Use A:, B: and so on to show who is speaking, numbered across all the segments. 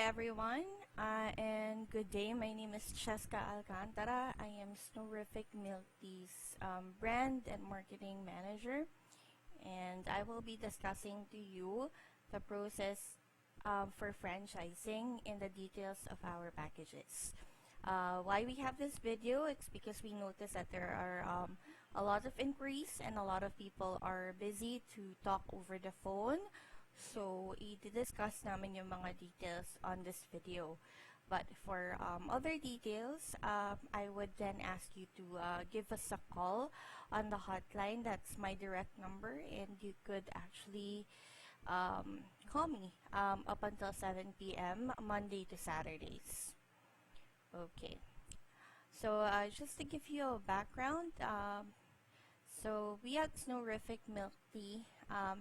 A: everyone, and good day. My name is Cheska Alcantara. I am Snowriffic Milk Tea's brand and marketing manager, and I will be discussing to you the process for franchising and the details of our packages. Why we have this video? It's because we noticed that there are a lot of inquiries and a lot of people are busy to talk over the phone. So, i-discuss namin yung mga details on this video. But for other details, I would then ask you to give us a call on the hotline. That's my direct number, and you could actually call me up until 7 p.m. Monday to Saturdays. Okay. So, just to give you a background, so we at Snowriffic Milk Tea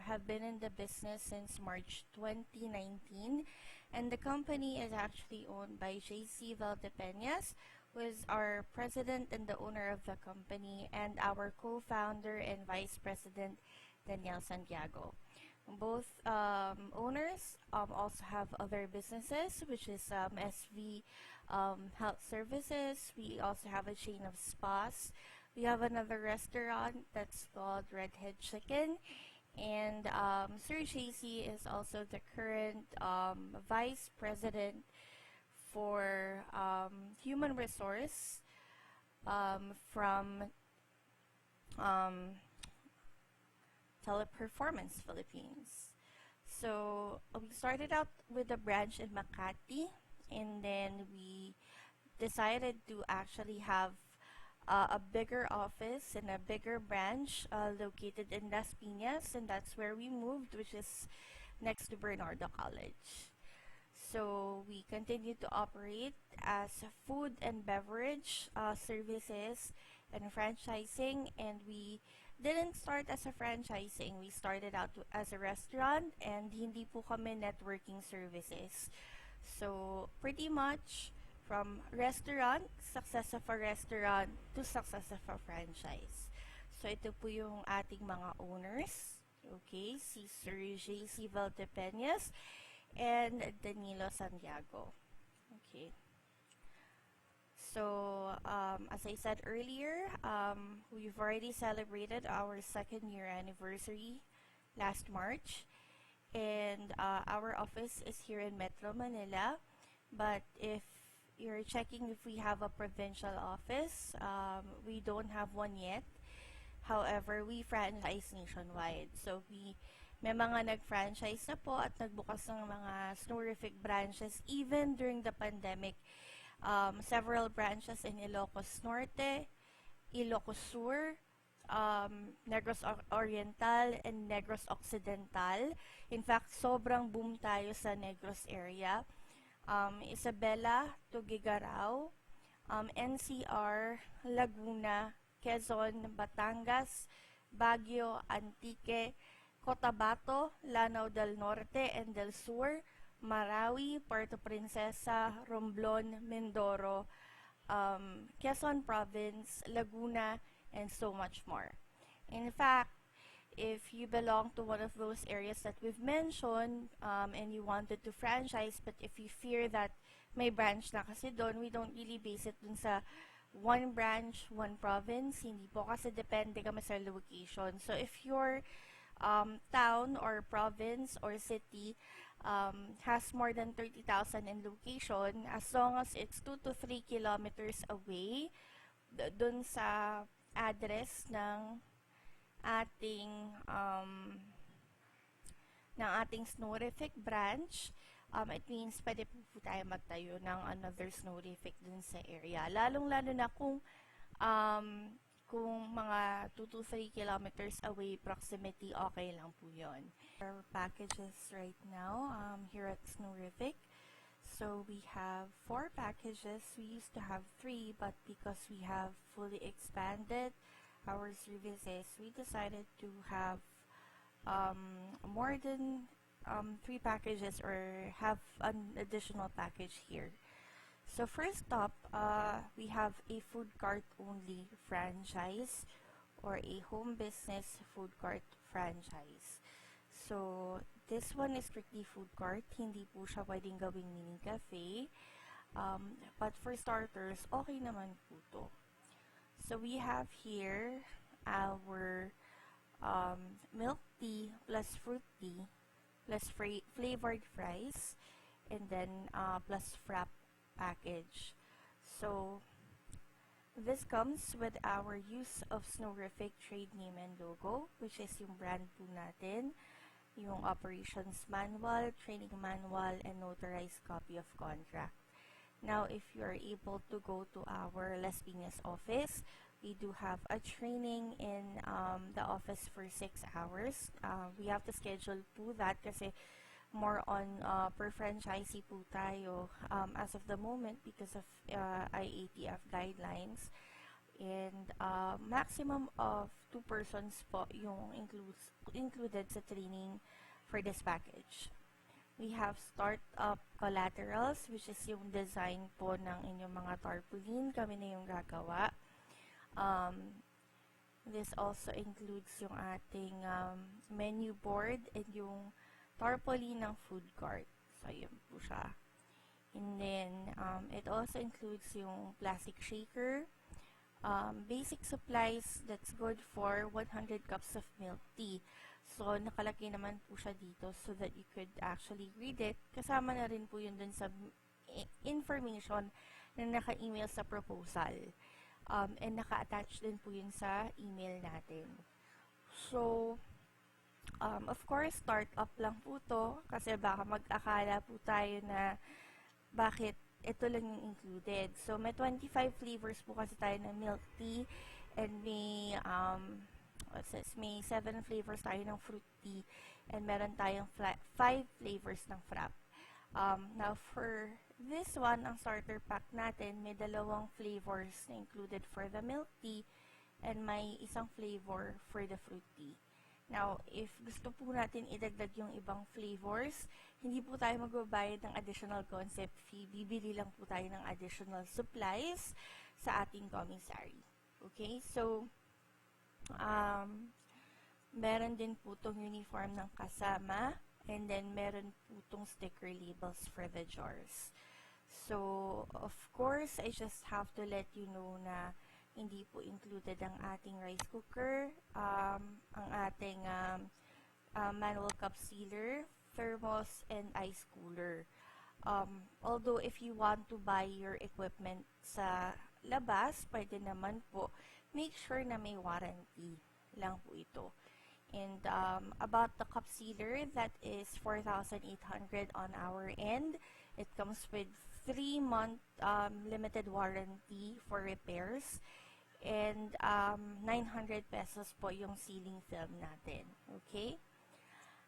A: have been in the business since March 2019, and the company is actually owned by JC Valdepeñas, who is our president and the owner of the company, and our co-founder and vice president, Daniel Santiago. Both owners also have other businesses, which is SV Health Services. We also have a chain of spas. We have another restaurant that's called Redhead Chicken. And Sir JC is also the current vice president for human resource from Teleperformance Philippines. So we started out with a branch in Makati, and then we decided to actually have a bigger office and a bigger branch located in Las Piñas, and that's where we moved, which is next to Bernardo College. So we continue to operate as food and beverage services and franchising, and we didn't start as a franchising. We started out as a restaurant, and hindi po kami networking services. So pretty much from restaurant, success of a restaurant, to success of a franchise. So, ito po yung ating mga owners. Okay, si Sir JC Valdepeñas and Danilo Santiago. Okay. So, as I said earlier, we've already celebrated our second-year anniversary last March. And our office is here in Metro Manila. But if you're checking if we have a provincial office, we don't have one yet. However, we franchise nationwide. So, may mga nag-franchise na po at nagbukas ng mga Snowriffic branches even during the pandemic. Several branches in Ilocos Norte, Ilocos Sur, Negros Oriental, and Negros Occidental. In fact, sobrang boom tayo sa Negros area. Isabela, Tuguegarao, NCR, Laguna, Quezon, Batangas, Baguio, Antique, Cotabato, Lanao del Norte and del Sur, Marawi, Puerto Princesa, Romblon, Mindoro, Quezon Province, Laguna, and so much more. In fact, if you belong to one of those areas that we've mentioned and you wanted to franchise, but if you fear that may branch na kasi doon, we don't really base it dun sa one branch, one province. Hindi po kasi depende kami sa location. So if your town or province or city has more than 30,000 in location, as long as it's 2 to 3 kilometers away dun sa address ng ating Snowriffic branch, it means pwede po tayo magtayo ng another Snowriffic dun sa area. Lalong-lalo na kung mga 2 to 3 kilometers away proximity, okay lang po yun. Our packages right now here at Snowriffic. So we have 4 packages. We used to have 3, but because we have fully expanded our services, we decided to have more than 3 packages or have an additional package here. So first up, we have a food cart only franchise or a home business food cart franchise. So this one is strictly food court. Hindi po siya pwedeng gawing mini cafe. But for starters, okay naman po to. So we have here our milk tea plus fruit tea plus flavored fries, and then plus frap package. So this comes with our use of Snowriffic trade name and logo, which is yung brand po natin, yung operations manual, training manual, and notarized copy of contract. Now, if you are able to go to our Las Piñas office, we do have a training in the office for 6 hours. We have to schedule po that kasi more on per franchisee po tayo as of the moment because of IATF guidelines. And maximum of 2 persons po yung included sa training for this package. We have startup collaterals, which is yung design po ng inyong mga tarpaulin. Kami na yung gagawa. This also includes yung ating menu board and yung tarpaulin ng food cart. So, yun po siya. And then, it also includes yung plastic shaker, basic supplies that's good for 100 cups of milk tea. So, nakalagay naman po siya dito so that you could actually read it. Kasama na rin po yun dun sa information na naka-email sa proposal. And naka-attach din po yun sa email natin. So, of course, start-up lang po to kasi baka mag-akala po tayo na bakit ito lang yung included. So, may 25 flavors po kasi tayo ng milk tea and may may 7 flavors tayo ng fruit tea and meron tayong 5 flavors ng frap. Now, for this one, ang starter pack natin, may 2 flavors na included for the milk tea and may 1 flavor for the fruit tea. Now, if gusto po natin idagdag yung ibang flavors, hindi po tayo magbabayad ng additional concept fee. Bibili lang po tayo ng additional supplies sa ating commissary. Okay? So, meron din po itong uniform ng kasama, and then meron po itong sticker labels for the jars. So, of course, I just have to let you know na hindi po included ang ating rice cooker, ang ating manual cup sealer, thermos, and ice cooler. Although, if you want to buy your equipment sa labas, pwede naman po. Make sure na may warranty lang po ito. And about the cup sealer, that is 4,800 on our end. It comes with 3-month limited warranty for repairs. And 900 pesos po yung sealing film natin. Okay?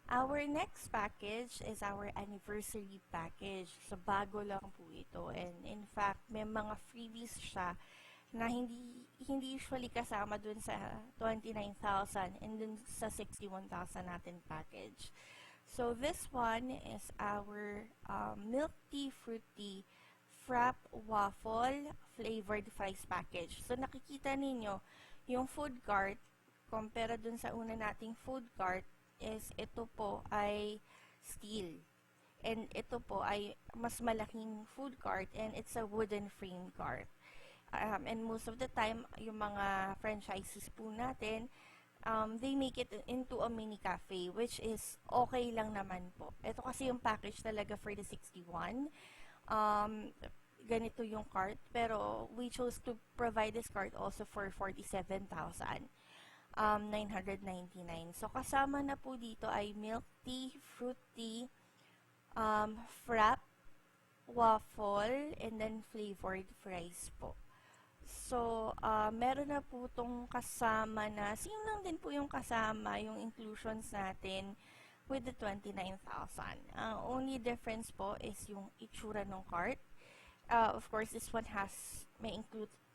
A: Our next package is our anniversary package. So, bago lang po ito. And in fact, may mga freebies siya na hindi usually kasama dun sa 29,000 and dun sa 61,000 natin package. So, this one is our milk tea fruity frap waffle flavored fries package. So, nakikita ninyo, yung food cart, compare dun sa una nating food cart, is ito po ay steel. And ito po ay mas malaking food cart and it's a wooden frame cart. And most of the time, yung mga franchises po natin, they make it into a mini cafe, which is okay lang naman po. Ito kasi yung package talaga for the 61. Ganito yung cart, pero we chose to provide this cart also for 47,999. So, kasama na po dito ay milk tea, fruit tea, frap, waffle, and then flavored fries po. So, meron na po itong kasama na, same lang din po yung kasama, yung inclusions natin with the 29,000. Only difference po is yung itsura ng cart. Of course, this one may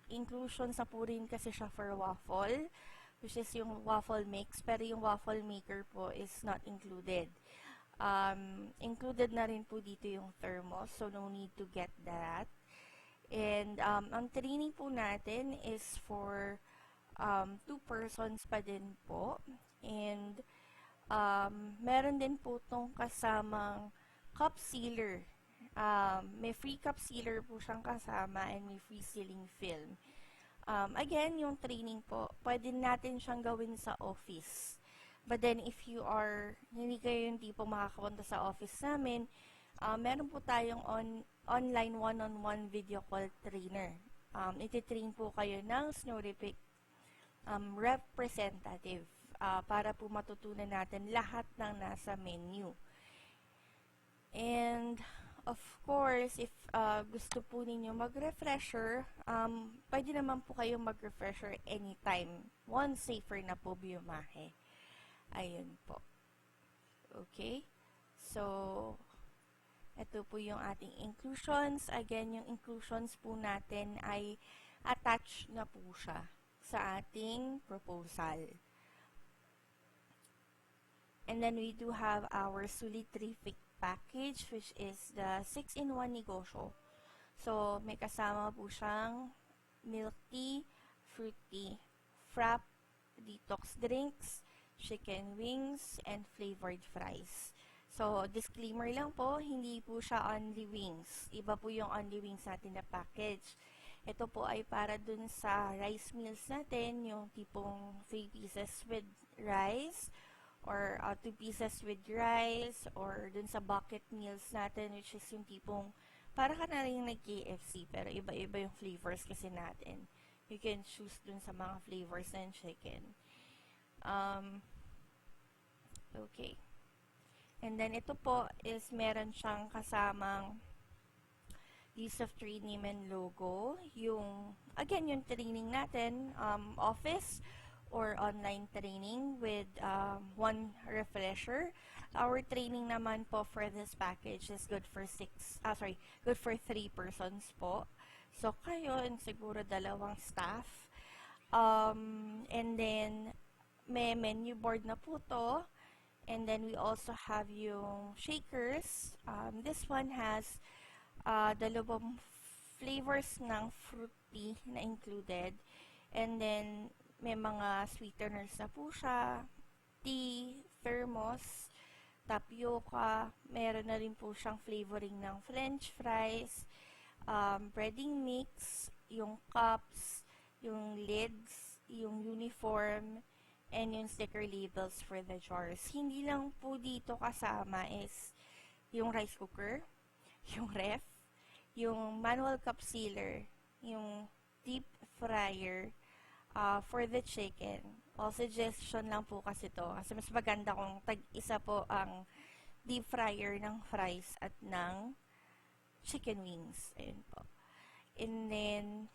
A: inclusions na po rin kasi siya for waffle, which is yung waffle mix, pero yung waffle maker po is not included. Included na rin po dito yung thermos, so no need to get that. And ang training po natin is for 2 persons pa din po. And Meron din po itong kasamang cup sealer. May free cup sealer po siyang kasama and may free sealing film. Again, yung training po, pwede natin siyang gawin sa office. But then, if you are, hindi kayo yung tipo makakapunta sa office namin, meron po tayong online one-on-one video call trainer. Ititrain po kayo ng Snowriffic representative para po matutunan natin lahat ng nasa menu. And, of course, if gusto po ninyo mag-refresher, pwede naman po kayong mag-refresher anytime. Once safer na po biumahe. Ayun po. Okay? So, ito po yung ating inclusions. Again, yung inclusions po natin ay attached na po siya sa ating proposal. And then we do have our Plusriffic package, which is the 6-in-1 negosyo. So, may kasama po siyang milk tea, fruit tea, frap, detox drinks, chicken wings, and flavored fries. So, disclaimer lang po, hindi po siya only wings. Iba po yung only wings natin na package. Ito po ay para dun sa rice meals natin, yung tipong 3 pieces with rice, or 2 pieces with rice, or dun sa bucket meals natin, which is yung tipong, para ka na rin nag-KFC, pero iba-iba yung flavors kasi natin. You can choose dun sa mga flavors ng chicken. Okay. And then, ito po is meron siyang kasamang list of trade name and logo. Yung, again, yung training natin, office or online training with one refresher. Our training naman po for this package is good for 3 persons po. So, kayo and siguro 2 staff. And then, may menu board na po to. And then, we also have yung shakers. This one has 2 flavors ng fruity na included. And then, may mga sweeteners na po siya. Tea, thermos, tapioca. Meron na rin po siyang flavoring ng french fries, breading mix, yung cups, yung lids, yung uniform, and yung sticker labels for the jars. Hindi lang po dito kasama is yung rice cooker, yung ref, yung manual cup sealer, yung deep fryer for the chicken. All suggestion lang po kasi to. Kasi mas maganda kung tag-isa po ang deep fryer ng fries at ng chicken wings. Ayun po. And then,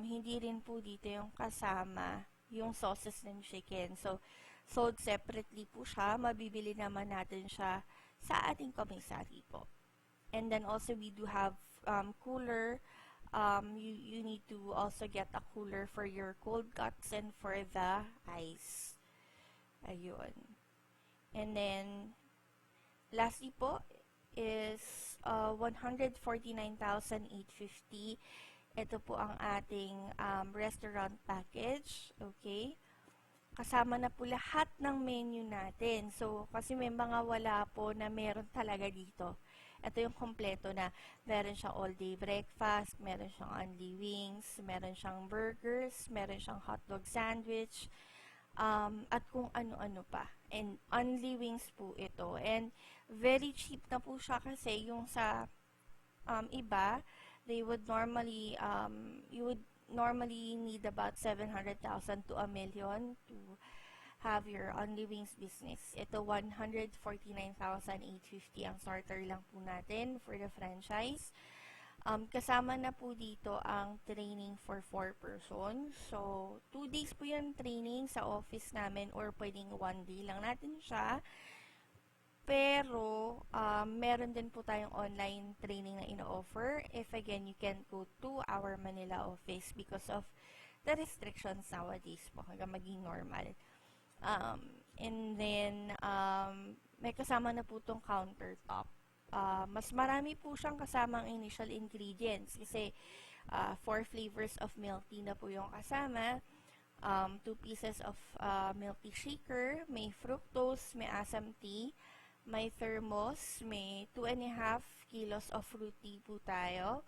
A: hindi rin po dito yung kasama yung sauces ng chicken. So, sold separately po siya. Mabibili naman natin siya sa ating commissary po. And then also, we do have cooler. You need to also get a cooler for your cold cuts and for the ice. Ayun. And then, lastly po is 149,850. Ito po ang ating restaurant package. Okay? Kasama na po lahat ng menu natin. So, kasi may mga wala po na meron talaga dito. Ito yung kompleto na meron siyang all-day breakfast, meron siyang only wings, meron siyang burgers, meron siyang hotdog sandwich, at kung ano-ano pa. And only wings po ito. And very cheap na po siya kasi yung sa iba, they would normally, you would normally need about 700,000 to 1 million to have your only wings business. Ito, 149,850 ang starter lang po natin for the franchise. Kasama na po dito ang training for 4 persons. So, 2 days po yung training sa office namin or pwedeng 1 day lang natin siya. Pero, meron din po tayong online training na ino-offer if, again, you can go to our Manila office because of the restrictions nowadays po hanggang maging normal. And then, may kasama na po itong countertop. Mas marami po siyang kasamang initial ingredients kasi 4 flavors of milk tea na po yung kasama. 2 pieces of milk tea shaker, may fructose, may asam tea, may thermos, may 2.5 kilos of fruit tea po tayo,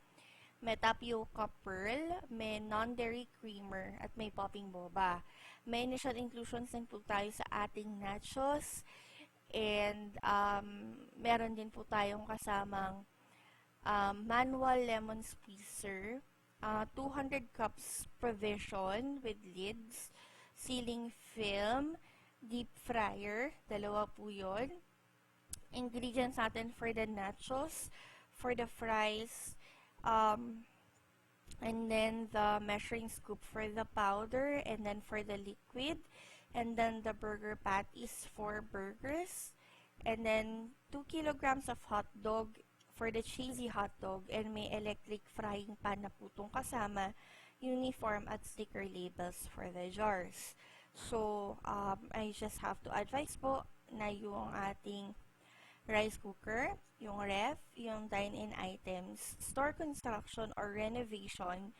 A: may tapioca pearl, may non-dairy creamer, at may popping boba. May initial inclusions din po tayo sa ating nachos, and meron din po tayong kasamang manual lemon squeezer, 200 cups provision with lids, sealing film, deep fryer, dalawa po yun. Ingredients natin for the nachos, for the fries, and then the measuring scoop for the powder, and then for the liquid, and then the burger patties for burgers, and then 2 kilograms of hot dog for the cheesy hot dog, and may electric frying pan na po itong kasama, uniform at sticker labels for the jars. So, I just have to advise po na yung ating rice cooker, yung ref, yung dine-in items, store construction or renovation,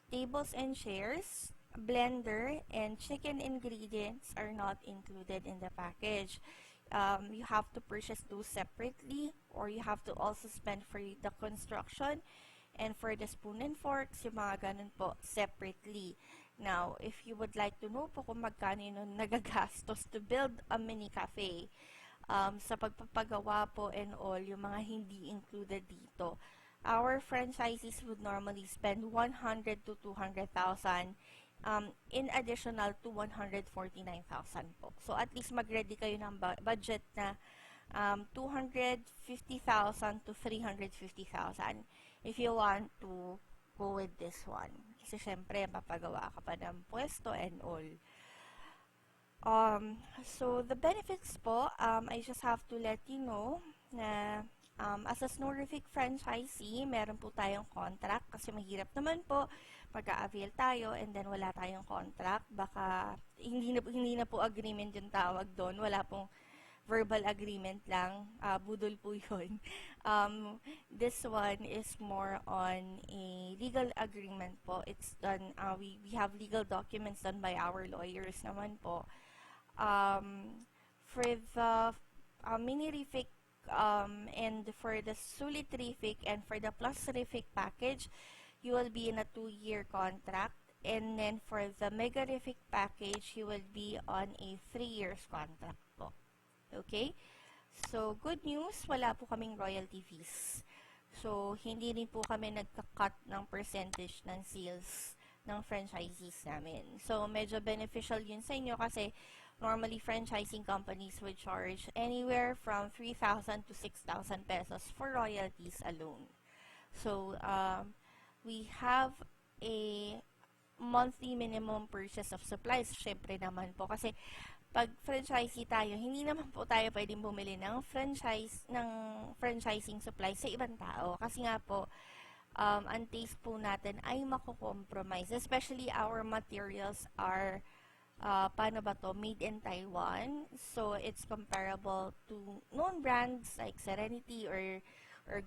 A: tables and chairs, blender, and chicken ingredients are not included in the package. You have to purchase those separately, or you have to also spend for the construction and for the spoon and forks, yung mga ganun po, separately. Now, if you would like to know po kung magkano yun nagagastos to build a mini cafe, sa pagpapagawa po and all, yung mga hindi included dito, our franchisees would normally spend 100 to 200,000 in additional to 149,000 po. So, at least mag-ready kayo ng budget na 250,000 to 350,000 if you want to go with this one. Kasi syempre, papagawa ka pa ng pwesto and all. So, the benefits po, I just have to let you know na as a Snowriffic franchisee, meron po tayong contract kasi mahirap naman po mag-a-avail tayo and then wala tayong contract. Baka hindi na po agreement yung tawag doon. Wala pong verbal agreement lang. Budol po yun. This one is more on a legal agreement po. It's done, we have legal documents done by our lawyers naman po. For the mini-riffic and for the Sulit-riffic and for the Plusriffic package, you will be in a 2-year contract, and then for the Mega-riffic package, you will be on a 3 years contract po. Okay? So, good news, wala po kaming royalty fees. So, hindi rin po kami nagka-cut ng percentage ng sales ng franchisees namin. So, medyo beneficial yun sa inyo kasi normally franchising companies would charge anywhere from 3,000 to 6,000 pesos for royalties alone. So, we have a monthly minimum purchase of supplies. Syempre naman po kasi pag franchisee tayo, hindi naman po tayo pwedeng bumili ng franchising supplies sa ibang tao. Kasi nga po, ang taste po natin ay mako-compromise. Especially our materials are made in Taiwan. So, it's comparable to known brands like Serenity or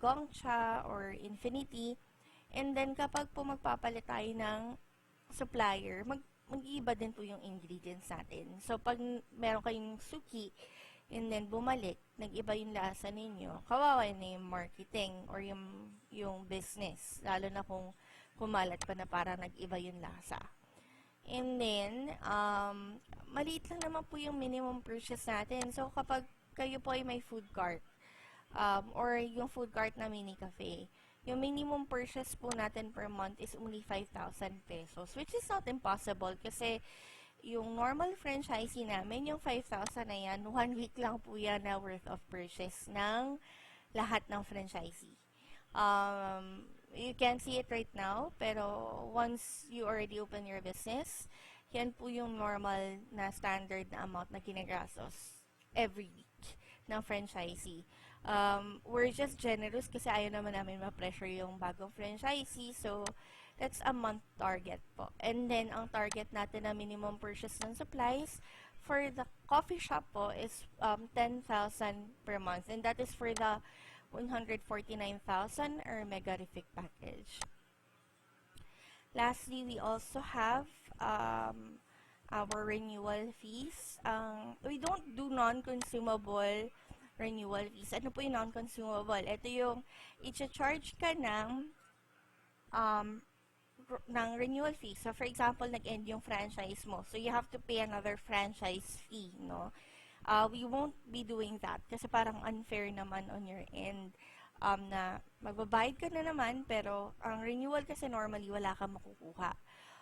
A: Gongcha or Infinity. And then, kapag po magpapalit tayo ng supplier, mag-iiba din po yung ingredients natin. So, pag meron kayong suki, and then bumalik, nag-iba yung lasa ninyo, kawawa na yung marketing or yung business. Lalo na kung kumalat pa na parang nag-iba yung lasa. And then, maliit lang naman po yung minimum purchase natin. So, kapag kayo po ay may food cart, or yung food cart na mini cafe, yung minimum purchase po natin per month is only 5,000 pesos, which is not impossible kasi yung normal franchisee namin, yung 5,000 na yan, 1 week lang po yan na worth of purchase ng lahat ng franchisee. You can see it right now, pero once you already open your business, yan po yung normal na standard na amount na ginagastos every week ng franchisee. We're just generous kasi ayaw naman namin ma-pressure yung bagong franchisee. So, that's a month target po. And then, ang target natin na minimum purchase ng supplies for the coffee shop po is 10,000 per month. And that is for the 149,000 or Mega-riffic package. Lastly, we also have our renewal fees. We don't do non-consumable renewal fees. Ano po yung non-consumable? Ito yung i-charge ka um, ng renewal fee. So, for example, nag-end yung franchise mo. So, you have to pay another franchise fee, no? We won't be doing that kasi parang unfair naman on your end na magbabayad ka na naman pero ang renewal kasi normally wala kang makukuha.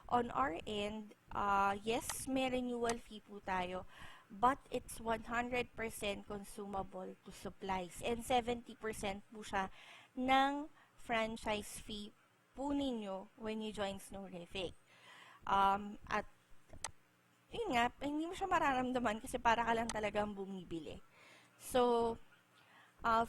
A: On our end, yes, may renewal fee po tayo but it's 100% consumable to supplies and 70% po siya ng franchise fee po ninyo when you join Snowriffic. At yun nga, hindi mo siya mararamdaman kasi para ka lang talagang bumibili. So,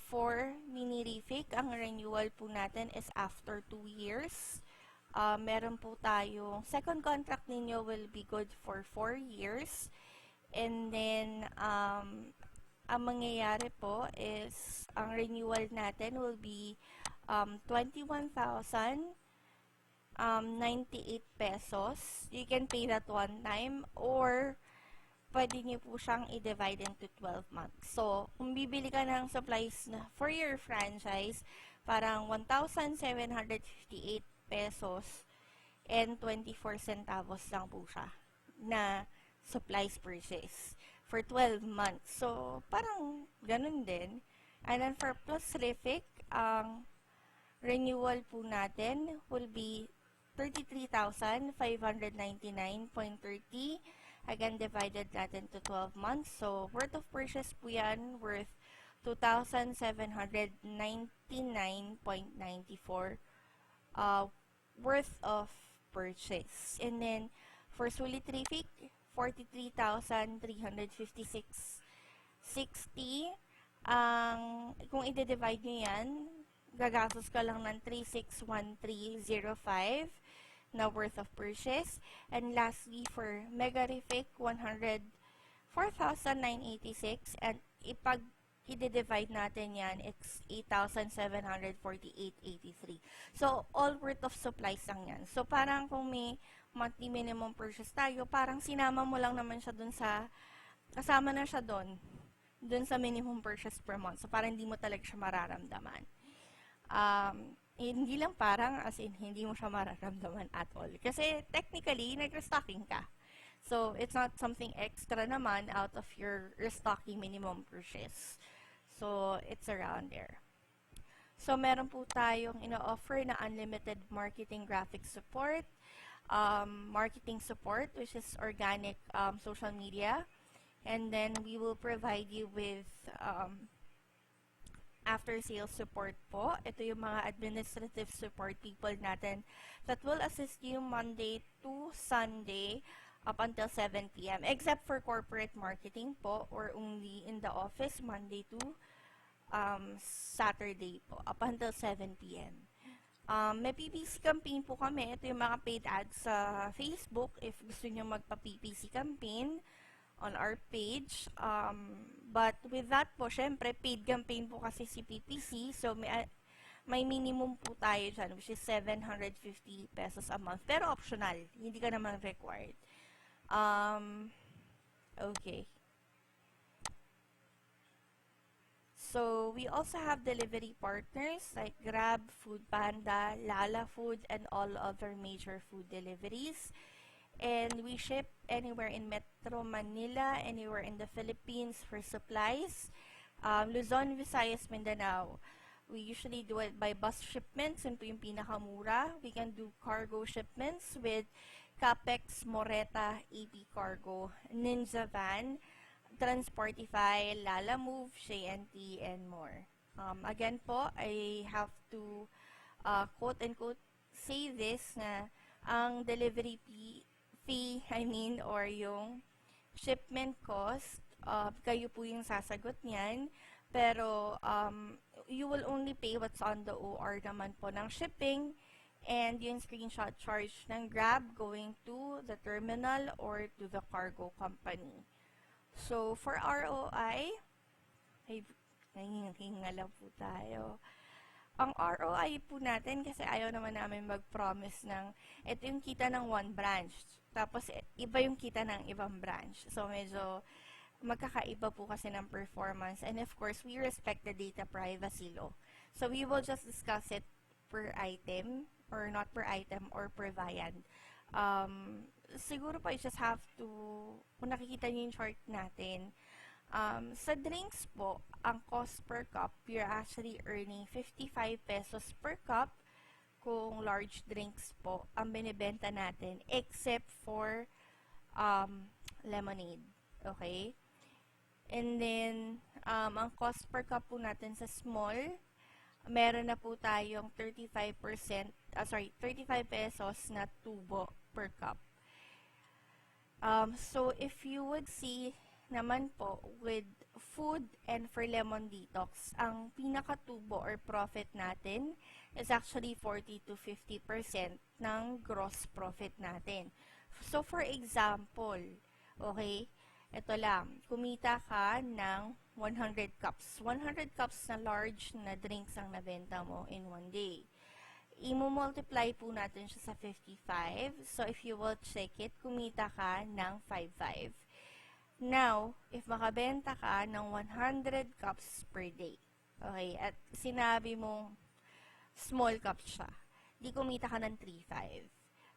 A: for Mini-Riffic, ang renewal po natin is after 2 years. Meron po tayong, second contract ninyo will be good for 4 years. And then, ang mangyayari po is, ang renewal natin will be 21,098 pesos. You can pay that one time or pwede nyo po siyang i-divide into 12 months. So, kung bibili ka ng supplies na for your franchise, parang 1,758 pesos and 24 centavos lang po siya na supplies purchase for 12 months. So, parang ganun din. And then for Plusriffic, ang renewal po natin will be 33,599.30. Again, divided natin to 12 months. So, worth of purchase po yan worth 2,799.94 worth of purchase. And then, for Sulitriffic, 43,356.60. Kung i-divide nyo yan, gagastos ka lang ng 361305 na worth of purchase. And lastly, for Megariffic, 104,986. And i-divide natin yan, it's 8,748.83. So, all worth of supplies lang yan. So, parang kung may monthly minimum purchase tayo, parang sinama mo lang naman siya dun sa, kasama na siya dun sa minimum purchase per month. So, parang hindi mo talaga siya mararamdaman. Hindi lang parang, as in, hindi mo siya mararamdaman at all. Kasi, technically, nag-restocking ka. So, it's not something extra naman out of your restocking minimum purchase. So, it's around there. So, meron po tayong ino-offer na unlimited marketing graphic support, marketing support, which is organic social media, and then we will provide you with after-sales support po. Ito yung mga administrative support people natin that will assist you Monday to Sunday up until 7 p.m. Except for corporate marketing po or only in the office Monday to Saturday po up until 7 p.m. May PPC campaign po kami. Ito yung mga paid ads sa Facebook if gusto nyo magpa-PPC campaign on our page. But with that po, syempre, paid campaign po kasi si PPC. So, may minimum po tayo dyan, which is 750 pesos a month. Pero optional. Hindi ka naman required. Okay. So, we also have delivery partners like Grab, Foodpanda, Lala Food, and all other major food deliveries. And we ship anywhere in Metro Manila, anywhere in the Philippines for supplies. Luzon, Visayas, Mindanao. We usually do it by bus shipments, yun po yung pinakamura. We can do cargo shipments with Capex, Moreta, AP Cargo, Ninja Van, Transportify, Lala Move, Shay&T, and more. Again po, I have to quote-unquote say this na ang delivery fee, or yung shipment cost, kayo po yung sasagot niyan. Pero, you will only pay what's on the OR naman po ng shipping and yung screenshot charge ng Grab going to the terminal or to the cargo company. So, for ROI, ay, nangingala po tayo. ang ROI po natin, kasi ayaw naman namin mag-promise ng ito yung kita ng one branch. Tapos, iba yung kita ng ibang branch. So, medyo magkakaiba po kasi ng performance. And of course, we respect the data privacy law. So, we will just discuss it per item, or not per item, or per viand. Siguro po, you just have to, kung nakikita niyo yung chart natin, sa drinks po, ang cost per cup, you're actually earning 55 pesos per cup kung large drinks po ang binibenta natin, except for lemonade. Okay? And then, ang cost per cup po natin sa small, meron na po tayong 35 pesos na tubo per cup. So, if you would see naman po, with food and for lemon detox, ang pinakatubo or profit natin is actually 40 to 50% ng gross profit natin. So, for example, okay, ito lang, kumita ka ng 100 cups. 100 cups na large na drinks ang nabenta mo in one day. I-multiply po natin siya sa 55. So, if you will check it, kumita ka ng 55. Now, if makabenta ka ng 100 cups per day, okay, at sinabi mong small cups siya, di kumita ka ng 3.5.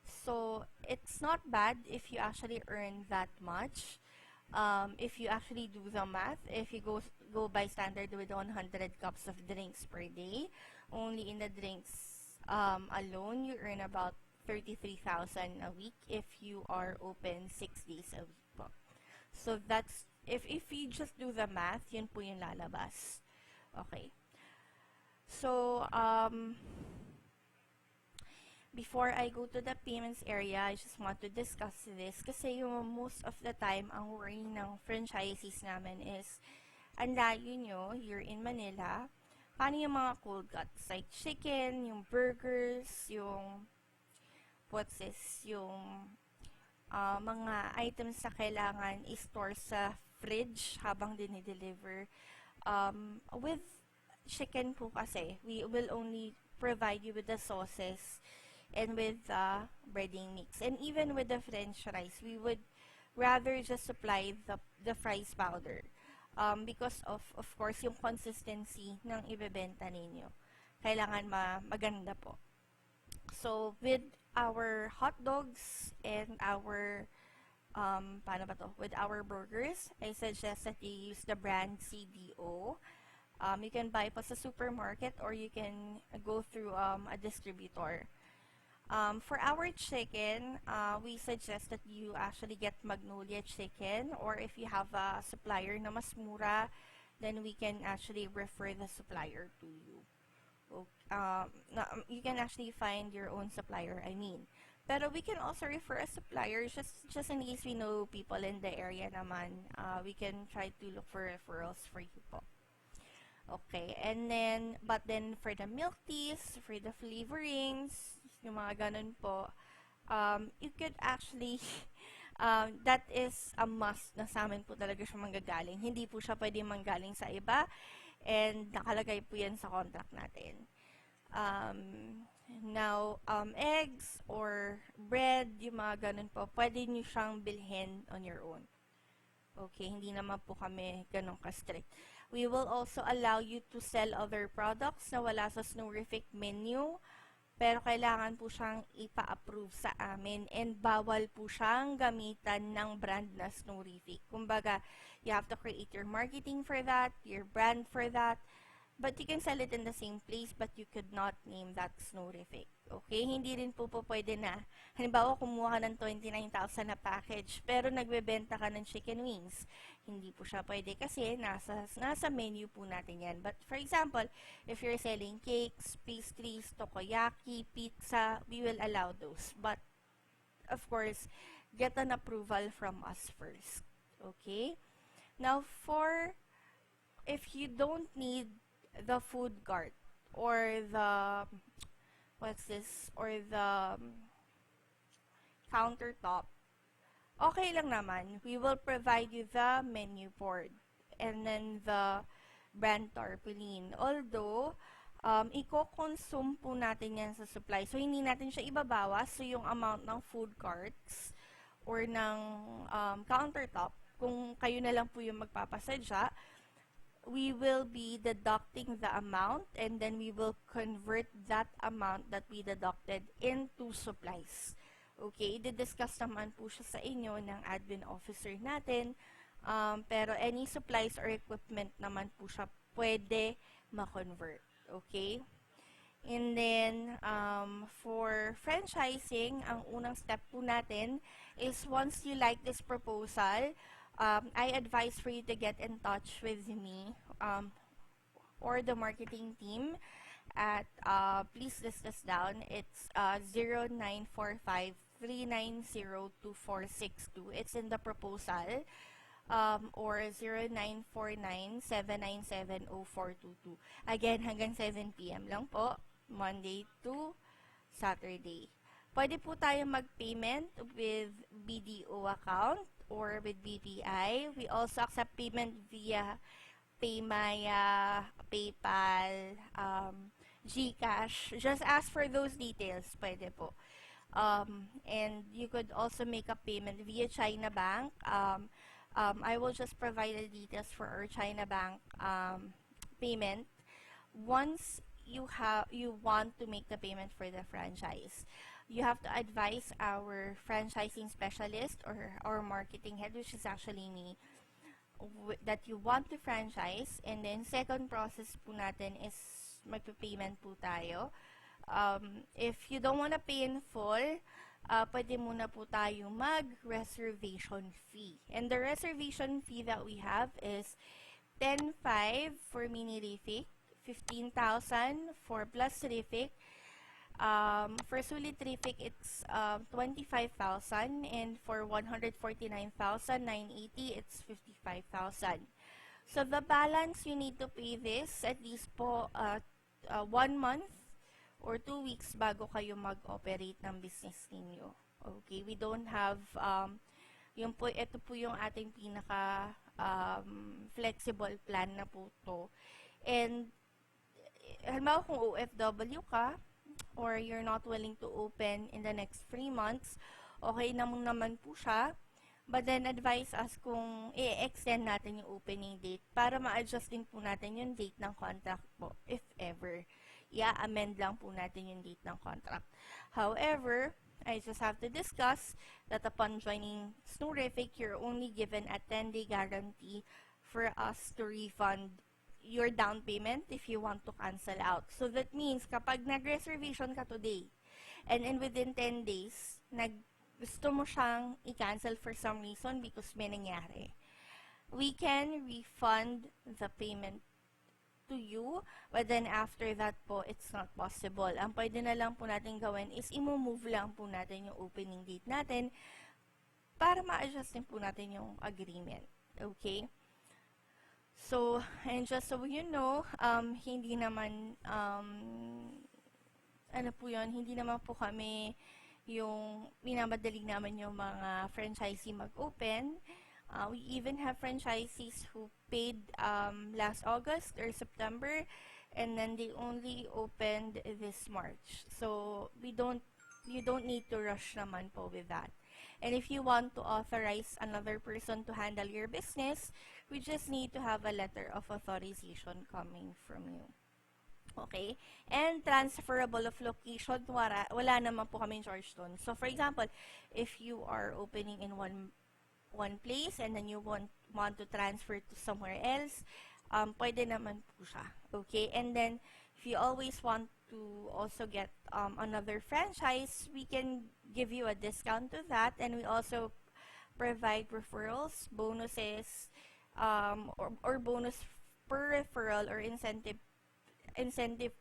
A: So, it's not bad if you actually earn that much. If you actually do the math, if you go by standard with 100 cups of drinks per day, only in the drinks alone, you earn about 33,000 a week if you are open 6 days a week po. So, that's, if you just do the math, yun po yung lalabas. Okay. So, before I go to the payments area, I just want to discuss this kasi yung most of the time, ang worry ng franchisees namin is, ang layo nyo, you're in Manila, paano yung mga cold cuts? Like chicken, yung burgers, yung, what's this, yung mga items na kailangan i-store sa fridge habang dinideliver. With chicken po kasi, we will only provide you with the sauces and with the breading mix. And even with the french fries, we would rather just supply the fries powder. Because of course, yung consistency ng ibebenta ninyo. Kailangan maganda po. So, with our hot dogs and our, with our burgers, I suggest that you use the brand CDO. You can buy po sa supermarket or you can go through a distributor. For our chicken, we suggest that you actually get Magnolia chicken, or if you have a supplier na mas mura, then we can actually refer the supplier to you. You can actually find your own supplier, I mean. Pero we can also refer a supplier just in case we know people in the area naman. We can try to look for referrals for you po. Okay, and then, but then for the milk teas, for the flavorings, yung mga ganun po, you could actually, that is a must na sa amin po talaga siya manggagaling. Hindi po siya pwede manggaling sa iba, and nakalagay po yan sa contract natin. Now, eggs or bread, yung mga ganun po, pwede nyo siyang bilhin on your own. Okay, hindi naman po kami ganun ka-strict. We will also allow you to sell other products na wala sa Snowriffic menu, pero kailangan po siyang ipa-approve sa amin, and bawal po siyang gamitan ng brand na Snowriffic. Kumbaga, you have to create your marketing for that, your brand for that, but you can sell it in the same place, but you could not name that Snowriffic. Okay? Hindi rin po pwede na, halimbawa, kumuha ka ng 29,000 na package, pero nagbebenta ka ng chicken wings. Hindi po siya pwede kasi nasa menu po natin yan. But for example, if you're selling cakes, pastries, takoyaki, pizza, we will allow those. But, of course, get an approval from us first. Okay? Now, if you don't need the food cart or the countertop, okay lang naman. We will provide you the menu board and then the brand tarpaulin. Although, i-consume po natin yan sa supply. So, hindi natin siya ibabawas. So, yung amount ng food carts or ng countertop, kung kayo na lang po yung magpapasadya, we will be deducting the amount and then we will convert that amount that we deducted into supplies. Okay, i-discuss naman po siya sa inyo ng admin officer natin. Pero any supplies or equipment naman po siya pwede ma-convert. Okay? And then, for franchising, ang unang step po natin is once you like this proposal, I advise for you to get in touch with me or the marketing team at, please list this down, it's 0945-390-2462. It's in the proposal. Or 0949-797-0422. Again, hanggang 7 p.m. lang po, Monday to Saturday. Pwede po tayo mag-payment with BDO account or with BPI. We also accept payment via Paymaya, PayPal, GCash. Just ask for those details. Pwede po. And you could also make a payment via China Bank. I will just provide the details for our China Bank payment. Once you want to make the payment for the franchise, you have to advise our franchising specialist or our marketing head, which is actually me, that you want to franchise. And then second process po natin is magpa-payment po tayo. If you don't want to pay in full, pwede muna po tayo mag-reservation fee. And the reservation fee that we have is 10,500 for Mini-Riffic, 15,000 for Plusriffic. For Sulit-Riffic, it's 25,000, and for 149,980, it's 55,000. So the balance, you need to pay this at least po 1 month or 2 weeks bago kayo mag-operate ng business ninyo. Okay, we don't have, ito po yung ating pinaka flexible plan na po to. And, halimbawa kung OFW ka, or you're not willing to open in the next 3 months, okay naman po siya. But then, advise us kung i-extend natin yung opening date para ma-adjust din po natin yung date ng contract po, if ever. I-amend lang po natin yung date ng contract. However, I just have to discuss that upon joining Snowriffic, you're only given a 10-day guarantee for us to refund your down payment if you want to cancel out. So that means, kapag nag-reservation ka today, and within 10 days, gusto mo siyang i-cancel for some reason because may nangyari, we can refund the payment to you, but then after that po, it's not possible. Ang pwede na lang po natin gawin is i-move lang po natin yung opening date natin para ma-adjust din po natin yung agreement. Okay? So, and just so you know, hindi naman, hindi naman po kami yung minamadali naman yung mga franchisee mag-open. We even have franchisees who paid last August or September, and then they only opened this March. So you don't need to rush naman po with that. And if you want to authorize another person to handle your business, we just need to have a letter of authorization coming from you. Okay? And transferable of location, wala naman po kaming charge doon. So for example, if you are opening in one place and then you want to transfer to somewhere else, pwede naman po siya. Okay? And then, if you always want to also get another franchise, we can give you a discount to that, and we also provide referrals, bonuses, or bonus per referral or incentive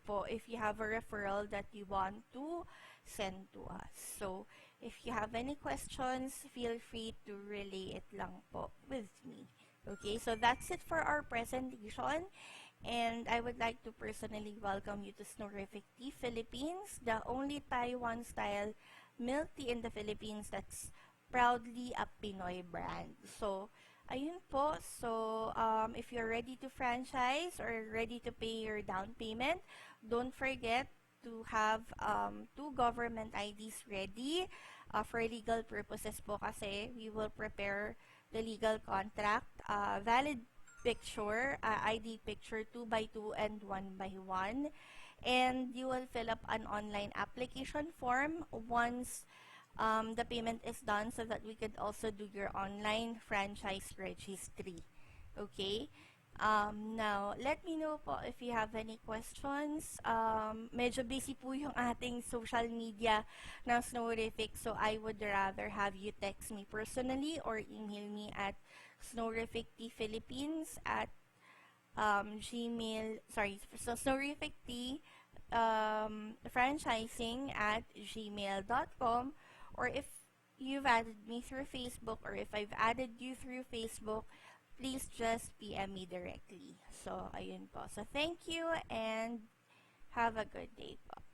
A: po if you have a referral that you want to send to us. So, if you have any questions, feel free to relay it lang po with me. Okay, so that's it for our presentation. And I would like to personally welcome you to Snowriffic Tea Philippines, the only Taiwan-style milk tea in the Philippines that's proudly a Pinoy brand. So, Ayun po. So, if you're ready to franchise or ready to pay your down payment, don't forget to have two government IDs ready for legal purposes po kasi we will prepare the legal contract, valid picture, ID picture 2 by 2 and 1 by 1. And you will fill up an online application form once the payment is done so that we could also do your online franchise registry. Okay? Now, let me know po if you have any questions. Medyo busy po yung ating social media ng Snowriffic, so I would rather have you text me personally or email me at snowrifficteaphilippines at Gmail, sorry, so Snowriffic Tea Franchising at gmail.com, or if you've added me through Facebook or if I've added you through Facebook, please just PM me directly. So, ayun po. So, thank you and have a good day po.